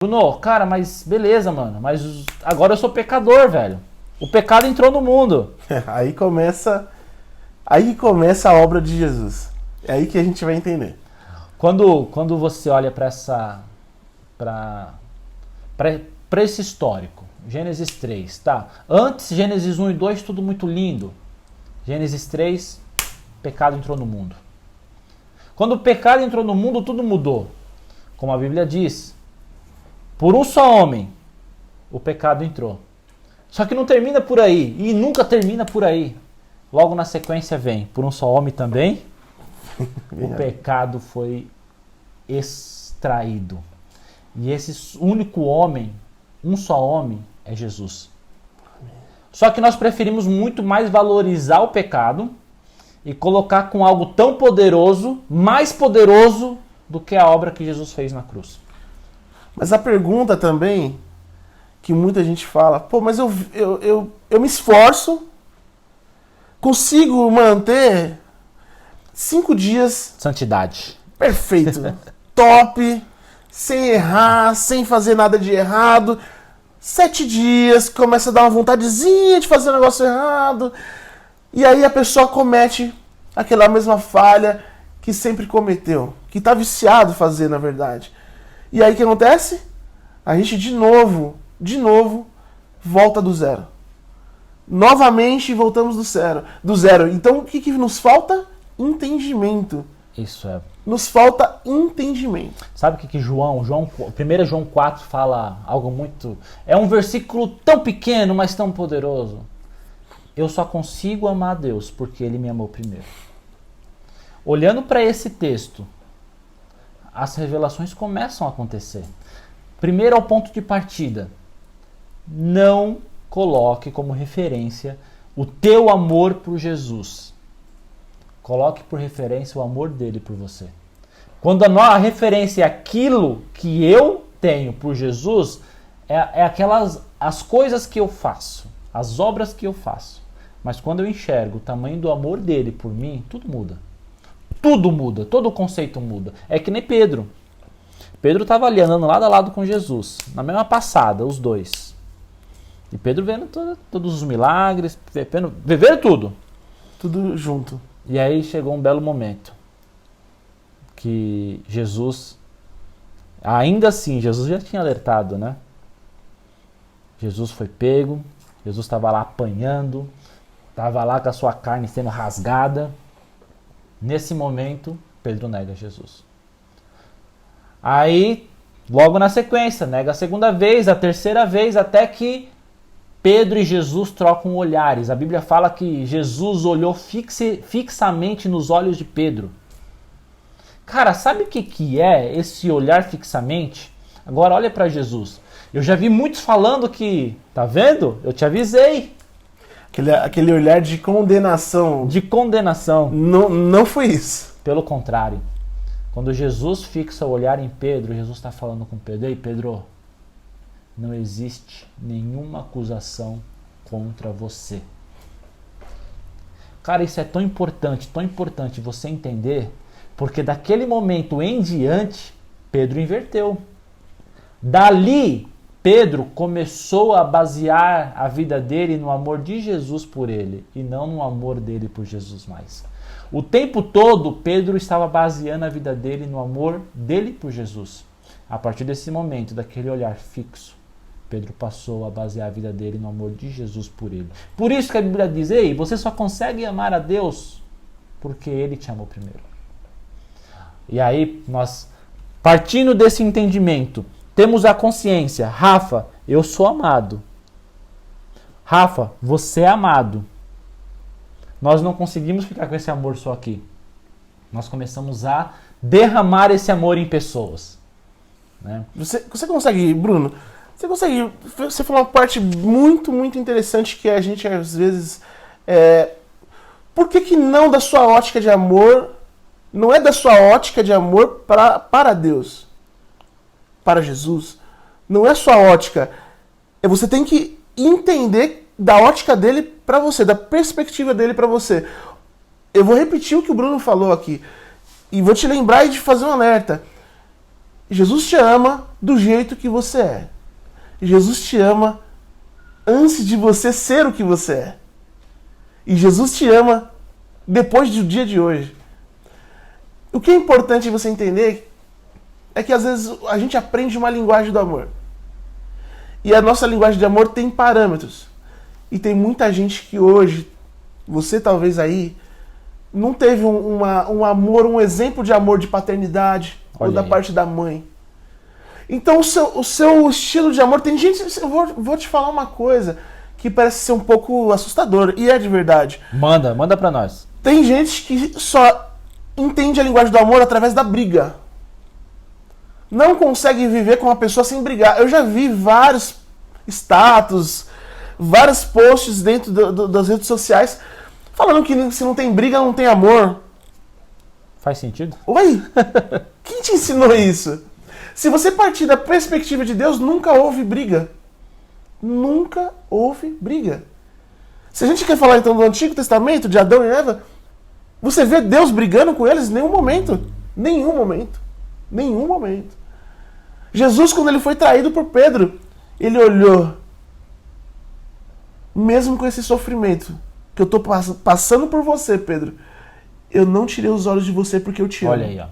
Bruno, cara, mas beleza, mano. Mas agora eu sou pecador, velho. O pecado entrou no mundo. Aí que começa a obra de Jesus. É aí que a gente vai entender. Quando você olha para esse histórico, Gênesis 3, tá? Antes, Gênesis 1 e 2, tudo muito lindo. Gênesis 3, pecado entrou no mundo. Quando o pecado entrou no mundo, tudo mudou. Como a Bíblia diz, por um só homem, o pecado entrou. Só que não termina por aí, e nunca termina por aí. Logo na sequência vem, por um só homem também, o pecado foi extraído. E esse único homem, um só homem, é Jesus. Só que nós preferimos muito mais valorizar o pecado e colocar com algo tão poderoso, mais poderoso do que a obra que Jesus fez na cruz. Mas a pergunta também, que muita gente fala, pô, mas eu me esforço, consigo manter 5 dias... Santidade. Perfeito. Top, sem errar, sem fazer nada de errado. 7 dias, começa a dar uma vontadezinha de fazer um negócio errado. E aí a pessoa comete aquela mesma falha que sempre cometeu. Que está viciado em fazer, na verdade. E aí o que acontece? A gente de novo, volta do zero. Novamente voltamos do zero. Então o que nos falta? Entendimento. Isso é. Nos falta entendimento. Sabe o que 1 João 4 fala algo muito... É um versículo tão pequeno, mas tão poderoso. Eu só consigo amar a Deus porque Ele me amou primeiro. Olhando para esse texto, as revelações começam a acontecer. Primeiro, ao ponto de partida. Não coloque como referência o teu amor por Jesus. Coloque por referência o amor dele por você. Quando a referência é aquilo que eu tenho por Jesus, é aquelas as coisas que eu faço, as obras que eu faço. Mas quando eu enxergo o tamanho do amor dele por mim, tudo muda. Tudo muda, todo o conceito muda. É que nem Pedro. Pedro estava ali andando lado a lado com Jesus, na mesma passada, os dois. E Pedro vendo todos os milagres, vendo tudo. Tudo junto. E aí chegou um belo momento que Jesus, ainda assim, Jesus já tinha alertado, né? Jesus foi pego, Jesus estava lá apanhando, estava lá com a sua carne sendo rasgada. Nesse momento, Pedro nega Jesus. Aí, logo na sequência, nega a segunda vez, a terceira vez, até que Pedro e Jesus trocam olhares. A Bíblia fala que Jesus olhou fixamente nos olhos de Pedro. Cara, sabe o que é esse olhar fixamente? Agora olha para Jesus. Eu já vi muitos falando que, tá vendo? Eu te avisei. Aquele olhar de condenação. De condenação. Não foi isso. Pelo contrário. Quando Jesus fixa o olhar em Pedro, Jesus está falando com Pedro. Ei, Pedro, não existe nenhuma acusação contra você. Cara, isso é tão importante você entender, porque daquele momento em diante, Pedro inverteu. Dali, Pedro começou a basear a vida dele no amor de Jesus por ele, e não no amor dele por Jesus mais. O tempo todo, Pedro estava baseando a vida dele no amor dele por Jesus. A partir desse momento, daquele olhar fixo, Pedro passou a basear a vida dele no amor de Jesus por ele. Por isso que a Bíblia diz, ei, você só consegue amar a Deus porque Ele te amou primeiro. E aí, nós, partindo desse entendimento, temos a consciência, Rafa, eu sou amado. Rafa, você é amado. Nós não conseguimos ficar com esse amor só aqui. Nós começamos a derramar esse amor em pessoas. Né? Você consegue, Bruno, você falou uma parte muito, muito interessante que a gente às vezes... por que não da sua ótica de amor, não é da sua ótica de amor para Deus, para Jesus? Não é sua ótica. Você tem que entender da ótica dele para você, da perspectiva dele para você. Eu vou repetir o que o Bruno falou aqui e vou te lembrar e te fazer um alerta. Jesus te ama do jeito que você é. Jesus te ama antes de você ser o que você é. E Jesus te ama depois do dia de hoje. O que é importante você entender é que às vezes a gente aprende uma linguagem do amor. E a nossa linguagem de amor tem parâmetros. E tem muita gente que hoje, você talvez aí, não teve um amor, um exemplo de amor de paternidade, ou da parte da mãe. Então o seu estilo de amor, tem gente, eu vou te falar uma coisa que parece ser um pouco assustador, e é de verdade. Manda pra nós. Tem gente que só entende a linguagem do amor através da briga. Não consegue viver com uma pessoa sem brigar. Eu já vi vários status, vários posts dentro das redes sociais falando que se não tem briga, não tem amor. Faz sentido? Oi? Quem te ensinou isso? Se você partir da perspectiva de Deus, nunca houve briga. Nunca houve briga. Se a gente quer falar então do Antigo Testamento, de Adão e Eva, você vê Deus brigando com eles em nenhum momento. Nenhum momento. Nenhum momento. Jesus, quando ele foi traído por Pedro, ele olhou, mesmo com esse sofrimento que eu estou passando por você, Pedro, eu não tirei os olhos de você porque eu te amo. Olha aí, ó.